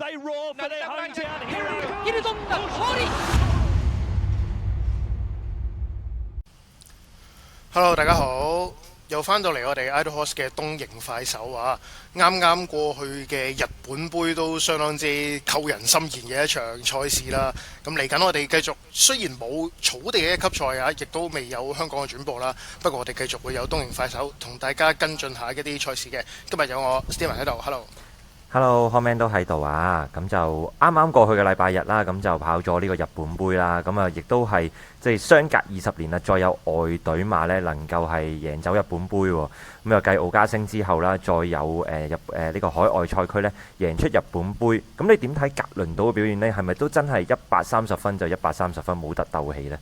They roar for their hometown hero. ギルトンが勝利。Hello， 大家好，又翻到嚟我哋 Idle Horse 嘅東瀛快手啊！啱啱過去嘅日本杯都相當之扣人心弦嘅一場賽事啦。咁嚟緊我哋繼續，雖然冇草地嘅一級賽啊，亦都未有香港嘅轉播啦。不過我哋繼續會有東瀛快手同大家跟進下一啲賽事嘅。今日有我 Steven 喺度 ，Hello，Hello，Homan 都喺度啊！咁就啱啱過去嘅禮拜日啦，咁就跑咗呢個日本杯啦。咁啊，亦都係即係相隔20年啦，再有外隊馬呢能夠係贏走日本杯喎。咁又繼奧加星之後啦，再有呢個海外賽區呢贏出日本杯。咁你點睇格倫島嘅表現呢？係咪都真係130分就130分冇得鬥氣呢？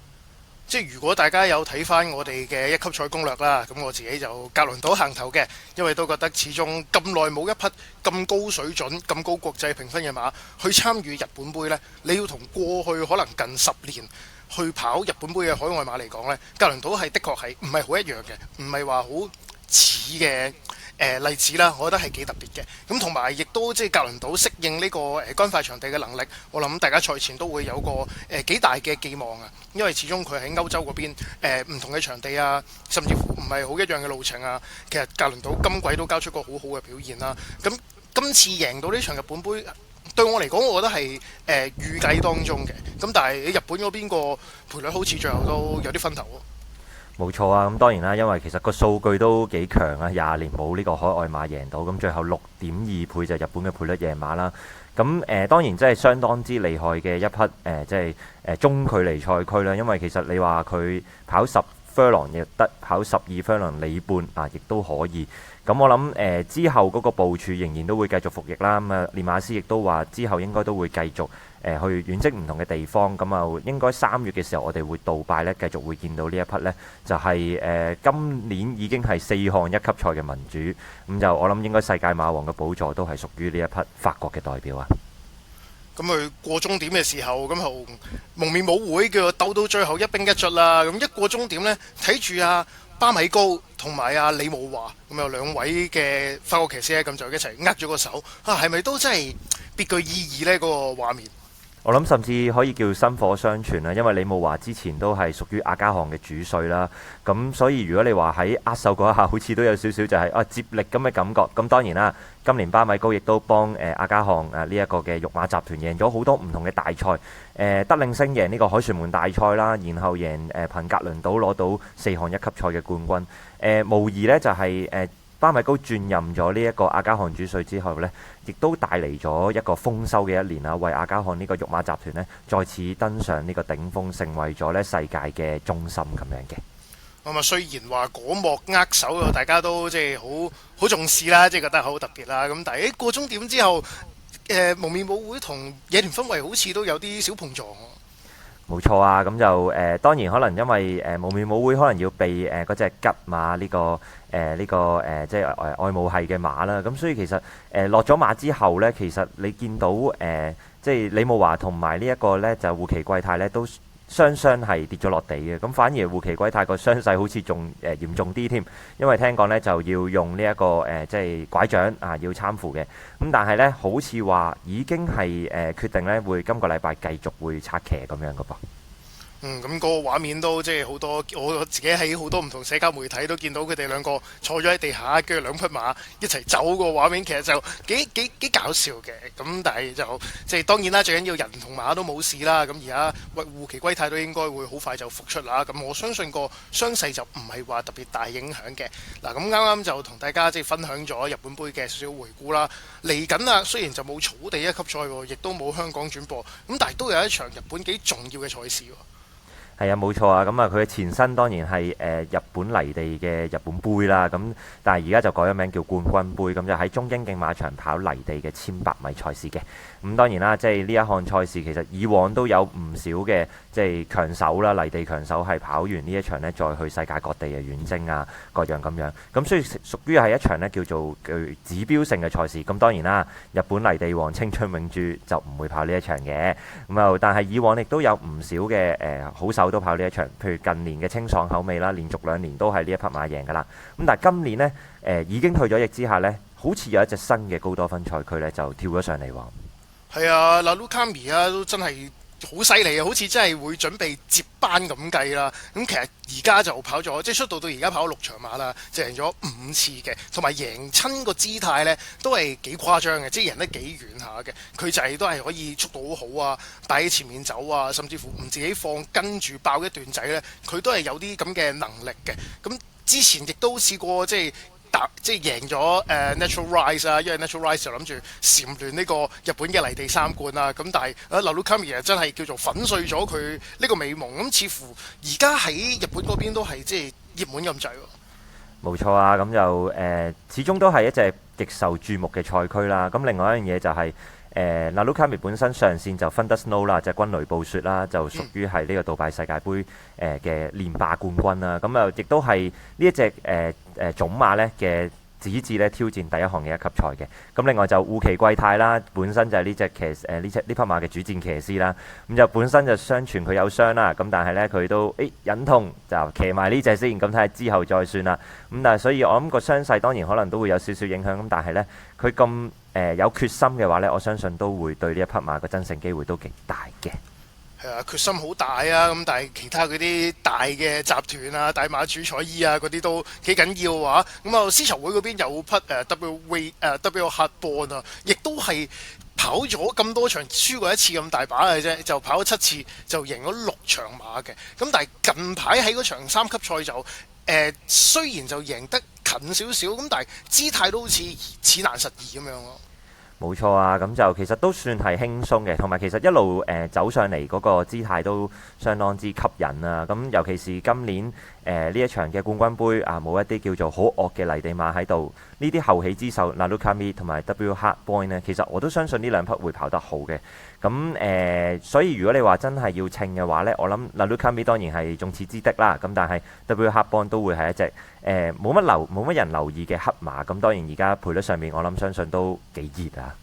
即係如果大家有睇翻我哋嘅一級賽攻略啦，咁我自己就格倫島行頭嘅，因為都覺得始終咁耐冇一匹咁高水準、咁高國際評分嘅馬去參與日本杯呢，你要同過去可能近10年去跑日本杯嘅海外馬嚟講呢，格倫島係的確係唔係好一樣嘅，唔係話好似嘅例子啦，我覺得係幾特別嘅。咁同埋亦都即係格倫島適應呢個乾快場地嘅能力，我諗大家賽前都會有個幾大嘅寄望啊。因為始終佢喺歐洲嗰邊唔同嘅場地啊，甚至乎唔係好一樣嘅路程啊。其實格倫島今季都交出個好好嘅表現啦。咁今次贏到呢場日本杯，對我嚟講，我覺得係預計當中嘅。咁但係日本嗰邊個賠率好似最後都有啲分頭喎。冇錯啊，咁當然啦，因為其實個數據都幾強啊，20年冇呢個海外馬贏到，咁最後6.2倍就日本嘅賠率贏馬啦。咁當然真係相當之厲害嘅一匹即係中距離賽區啦，因為其實你話佢跑10 furlong 亦得，跑12 furlong 里半啊，亦都可以。咁我諗之後嗰個部署仍然都會繼續服役啦。咁啊，練馬師亦都話之後應該都會繼續去遠征唔同嘅地方。咁啊，應該3月嘅時候我哋會杜拜呢，繼續會見到呢一匹呢，就係今年已經係4項一級賽嘅民主。咁就我諗應該世界馬王嘅寶座都係屬於呢一匹法國嘅代表啊。咁佢過終點嘅時候，咁同蒙面舞會叫鬥到最後一兵一卒啦。咁一過終點呢，睇住巴米高同埋李慕華，咁有2位嘅法國騎師咧，咁就一齊握咗個手啊，係咪都真係別具意義呢？嗰個畫面，我諗甚至可以叫薪火相傳啦，因為李慕華之前都係屬於阿加航嘅主帥啦，咁所以如果你話喺握手嗰一下，好似都有少少就係接力咁嘅感覺。咁當然啦，今年巴米高亦都幫阿加航呢一個嘅育馬集團贏咗好多唔同嘅大賽，德令星贏呢個凱旋門大賽啦，然後贏憑格倫島攞到4項一級賽嘅冠軍，無疑呢就係巴米高轉任咗呢一個阿加航主帥之後呢，亦都帶嚟咗一個豐收嘅一年啦，為阿加航呢個育馬集團呢再次登上呢個頂峰，成為咗呢世界嘅中心咁樣嘅。咁啊，雖然話嗰幕握手大家都即係好重視啦，即係覺得好特別啦。咁但係過終點之後，蒙面舞會同野田氛圍好似都有啲小碰撞。冇錯啊，咁就當然可能因為蒙面舞會可能要避嗰隻吉馬呢個即係外母系嘅馬啦，咁所以其實落咗馬之後呢，其實你見到即係李慕華同埋呢一個呢，就護旗貴太呢都雙係跌咗落地嘅，咁反而護旗貴太個傷勢好似仲嚴重啲添，因為聽講呢就要用呢一個即係拐杖啊，要攙扶嘅，咁但係呢，好似話已經係決定呢會今個禮拜繼續會策騎咁樣噶噃。咁嗰個畫面都即係好多，我自己喺好多唔同社交媒體都見到佢哋2個坐咗喺地下，跟住2匹馬一齊走個畫面，其實就幾搞笑嘅。咁但係就即係當然啦，最緊要人同馬都冇事啦。咁而家護旗歸太都應該會好快就復出啦。咁我相信個傷勢就唔係話特別大影響嘅。嗱，咁啱啱就同大家即係分享咗日本杯嘅少少回顧啦。嚟緊啦，雖然就冇草地一級賽，亦都冇香港轉播，咁但係都有一場日本幾重要嘅賽事。係啊，冇錯啊，咁啊佢嘅前身當然係日本泥地嘅日本杯啦，咁但係而家就改咗名叫冠軍杯，咁就喺東京競馬場跑泥地嘅1500米賽事嘅。咁當然啦，即係呢一項賽事其實以往都有唔少嘅即係強手啦，泥地強手係跑完呢一場呢，再去世界各地嘅遠征啊，各樣咁樣。咁所以屬於係一場呢叫做具指標性嘅賽事。咁當然啦，日本泥地王青春永駐就唔會跑呢一場嘅。咁又但係以往亦都有唔少嘅好手都跑呢一場，譬如近年嘅清爽口味啦，連續2年都係呢一匹馬贏㗎啦。咁但係今年呢，已經退咗役之下呢，好似有一隻新嘅高多芬賽區呢就跳咗上嚟喎。係啊，嗱 Lukami 啊，都真係好犀利啊！好似真係會準備接班咁計啦。咁其實而家就跑咗，即係出道到而家跑咗6場馬啦，就贏咗5次嘅，同埋贏親個姿態呢都係幾誇張嘅，即係贏得幾遠下嘅。佢就係都係可以速度好好啊，帶喺前面走啊，甚至乎唔自己放，跟住爆一段仔呢，佢都係有啲咁嘅能力嘅。咁之前亦都試過即係贏咗Natural Rise 啊，因為 Natural Rise 就諗住蟬聯呢個日本嘅泥地3冠啦。咁但係Narukami 真係叫做粉碎咗佢呢個美夢。咁似乎而家喺日本嗰邊都係即係熱門咁滯喎。冇錯啊，咁就始終都係一隻極受注目嘅賽區啦。咁另外一樣嘢就係Narukami 本身上線就 Thunder Snow 啦，隻軍雷暴雪啦，就屬於係呢個杜拜世界盃嘅連霸冠軍啦。咁啊，亦都係呢一隻種馬呢嘅子嗣咧挑戰第一項嘅1級賽嘅。咁另外就戶崎貴太啦，本身就係呢匹馬嘅主戰騎師啦。咁就本身就相傳佢有傷啦，咁但係呢，佢都忍痛就騎埋呢隻先，咁睇下之後再算啦。咁但係所以我諗個傷勢當然可能都會有少少影響，咁但係呢，佢咁有決心嘅話呢，我相信都會對呢一匹馬個爭勝機會都極大嘅。係啊，決心好大啊！咁但係其他嗰啲大嘅集團啊、大馬主彩衣啊嗰啲都幾緊要啊！咁啊，絲綢會嗰邊有匹W Hardborn 啊，亦都係跑咗咁多場，輸過1次咁大把嘅啫，就跑咗7次，就贏咗6場馬嘅。咁但係近排喺嗰場3級賽就雖然就贏得近少少，咁但係姿態都好似似難實疑咁樣咯。冇錯啊，咁就其實都算係輕鬆嘅，同埋其實一路走上嚟嗰個姿態都相當之吸引啊！咁尤其是今年呢一場嘅冠軍杯啊，冇一啲叫做好惡嘅泥地馬喺度，呢啲後起之秀 Narukami 同埋 W Hardborn 呢，其實我都相信呢兩匹會跑得好嘅。咁所以如果你話真係要稱嘅話呢，我諗 Narukami 當然係眾矢之的啦。咁但係 W Hardborn 都會係一隻冇乜人留意嘅黑馬。咁當然而家賠率上面我諗相信都幾熱啊！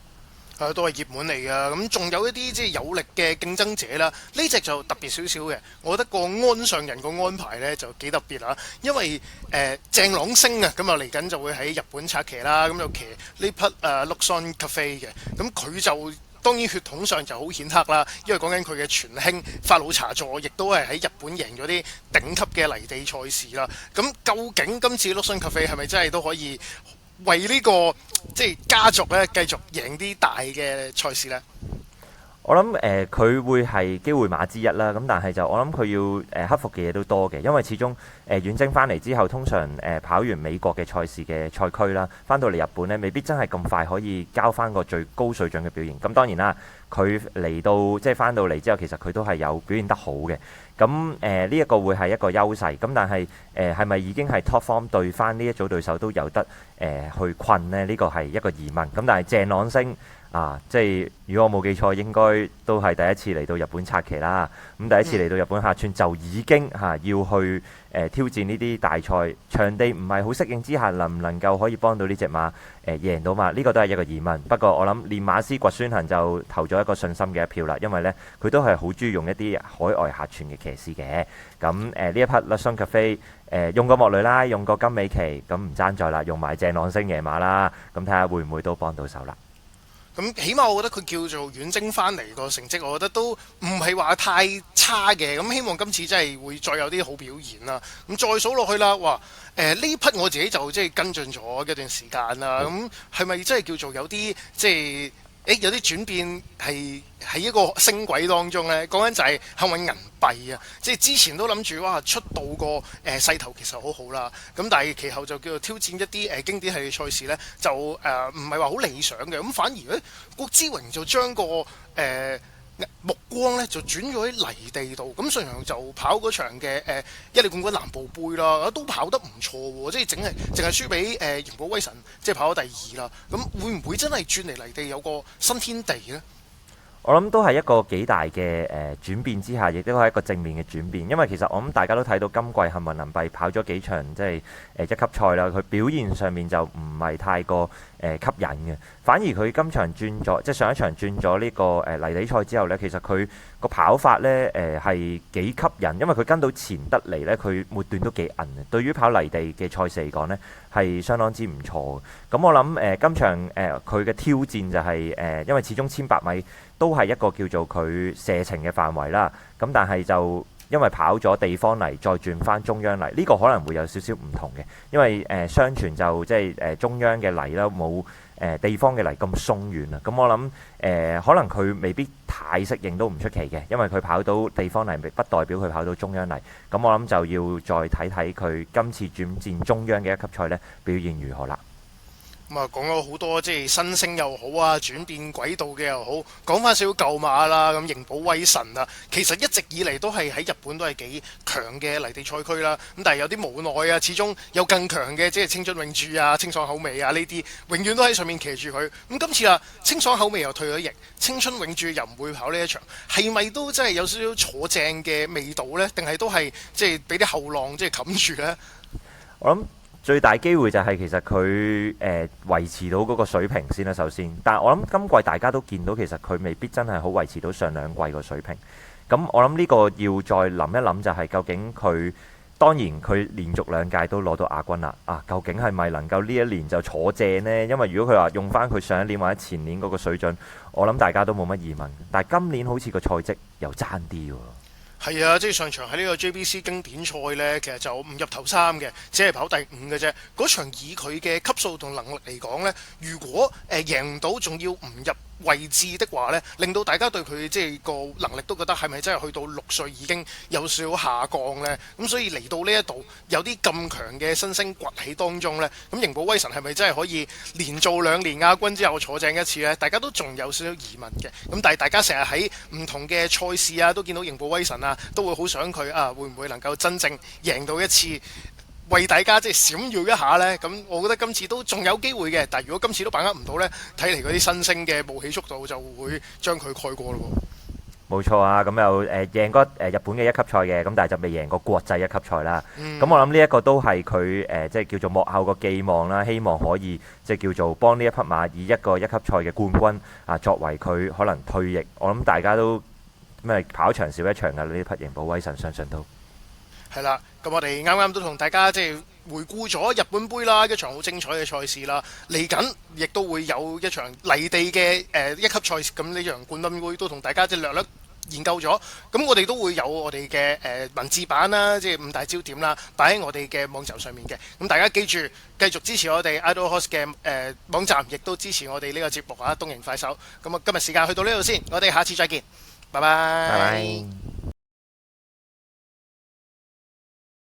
都係熱門嚟噶，咁仲有一啲即係有力嘅競爭者啦。呢隻就特別少少嘅，我覺得個鞍上人個安排呢就幾特別啦。因為鄭朗星啊，咁啊嚟緊就會喺日本策騎啦，咁就騎呢匹Luxon Cafe 嘅。咁佢就當然血統上就好顯赫啦，因為講緊佢嘅全兄法魯查佐，亦都係喺日本贏咗啲頂級嘅泥地賽事啦。咁究竟今次 Luxon Cafe 係咪真係都可以為呢個即係家族咧繼續贏啲大嘅賽事呢？我諗佢會係機會馬之一啦，咁但係就我諗佢要克服嘅嘢都多嘅，因為始終遠征翻嚟之後，通常跑完美國嘅賽事嘅賽區啦，翻到嚟日本呢，未必真係咁快可以交翻個最高水準嘅表現。咁當然啦，佢嚟到即係翻到嚟之後，其實佢都係有表現得好嘅。咁呢一個會係一個優勢。咁但係係咪已經係 top form 對翻呢一組對手都有得去困呢？呢個係一個疑問。咁但係鄭朗星即係如果我冇記錯，應該都係第一次嚟到日本策騎啦。咁第一次嚟到日本客串就已經要去挑戰呢啲大賽，場地唔係好適應之下，能唔能夠可以幫到呢隻馬贏到馬？呢個都係一個疑問。不過我諗練馬師掘孫行就投咗一個信心嘅一票啦，因為呢，佢都係好中意用一啲海外客串嘅騎師嘅。咁呢一匹 Luxon Cafe 用過莫雷拉，用過金美琪，咁唔爭在啦，用埋鄭朗星贏馬啦。咁睇下會唔會都幫到手啦？咁起碼我覺得佢叫做遠征翻嚟個成績，我覺得都唔係話太差嘅。咁希望今次真係會再有啲好表現啦。咁再數落去啦，哇！呢匹我自己就即係跟進咗一段時間啦。咁係咪真係叫做有啲即係有啲轉變係喺一個升軌當中呢？講緊就係幸運銀幣啊！即係之前都諗住哇出道個勢頭其實好好啦，咁但係其後就叫做挑戰一啲經典系列賽事呢，就唔係話好理想嘅。咁反而咧，郭之榮就將個目光咧就轉咗喺泥地度，咁順陽就跑嗰場嘅一哩冠軍南部杯啦，都跑得唔錯喎，即係淨係輸俾盈寶威神，即係跑咗第2啦。咁會唔會真係轉嚟泥地有個新天地呢？我諗都係一個幾大嘅轉變之下，亦都係一個正面嘅轉變。因為其實我諗大家都睇到今季幸運銀幣跑咗幾場，即係一級賽啦，佢表現上面就唔係太過吸引嘅。反而佢今場轉咗，即係上一場轉咗呢個泥地賽之後呢，其實佢個跑法呢係幾吸引，因為佢跟到前得嚟呢，佢末段都幾韌嘅。對於跑泥地嘅賽事嚟講呢，係相當之唔錯嘅。咁我諗今場佢嘅挑戰就係因為始終1500米都係一個叫做佢射程嘅範圍啦。咁但係就因為跑咗地方泥，再轉翻中央泥，呢個可能會有少少唔同嘅，因為相傳就即係中央嘅泥啦，冇地方嘅泥咁鬆軟啊。咁我諗可能佢未必太適應都唔出奇嘅，因為佢跑到地方泥，不代表佢跑到中央泥。咁我諗就要再睇睇佢今次轉戰中央嘅一級賽呢，表現如何啦。咁啊，講咗好多即係新星又好啊，轉變軌道嘅又好，講翻少少舊馬啦。咁型寶威神啊，其實一直以嚟都係喺日本都係幾強嘅泥地賽區啦。咁但係有啲無奈啊，始終有更強嘅即係青春永駐啊、清爽口味啊呢啲，永遠都喺上面騎住佢。咁今次啊，清爽口味又退咗役，青春永駐又唔會跑呢一場，係咪都真係有少少坐正嘅味道呢？定係都係即係俾啲後浪即係冚住呢？我諗最大機會就係其實佢維持到嗰個水平先啦，首先。但係我諗今季大家都見到其實佢未必真係好維持到上兩季個水平。咁我諗呢個要再諗一諗，就係究竟佢當然佢連續2屆都攞到亞軍啦。究竟係咪能夠呢一年就坐正呢？因為如果佢話用翻佢上一年或者前年嗰個水準，我諗大家都冇乜疑問。但係今年好似個賽績又爭啲喎。係啊，即係上場喺呢個 JBC 經典賽呢，其實就唔入頭3嘅，只係跑第5嘅啫。嗰場以佢嘅級數同能力嚟講呢，如果贏唔到，仲要唔入位置的話呢，令到大家對佢即係個能力都覺得係咪真係去到6歲已經有少少下降呢？咁所以嚟到呢一度有啲咁強嘅新星崛起當中呢，咁型寶威神係咪真係可以連做2年亞軍之後坐正一次呢？大家都仲有少少疑問嘅。咁但係大家成日喺唔同嘅賽事啊，都見到型寶威神啊，都會好想佢會唔會能夠真正贏到一次，為大家即係閃耀一下呢？咁我覺得今次都仲有機會嘅，但係如果今次都把握唔到呢，睇嚟嗰啲新星嘅冒起速度就會將佢蓋過咯。冇錯啊，咁又贏過日本嘅一級賽嘅，咁但係就未贏過國際一級賽啦。咁我諗呢一個都係佢即係叫做幕後個寄望啦，希望可以即係叫做幫呢一匹馬以一個一級賽嘅冠軍作為佢可能退役。我諗大家都跑場少一場嘅呢匹型寶威神，相信都係啦。咁我哋啱啱都同大家即係回顧咗日本杯啦，一場好精彩嘅賽事啦。嚟緊亦都會有一場泥地嘅一級賽，咁呢場冠軍杯都同大家即係略略研究咗。咁我哋都會有我哋嘅文字版啦，即係5大焦點啦，擺喺我哋嘅網站上面嘅。咁大家記住繼續支持我哋 Idle Horse 嘅網站，亦都支持我哋呢個節目東瀛快手。咁啊，今日時間去到呢度先，我哋下次再見，拜拜。拜拜。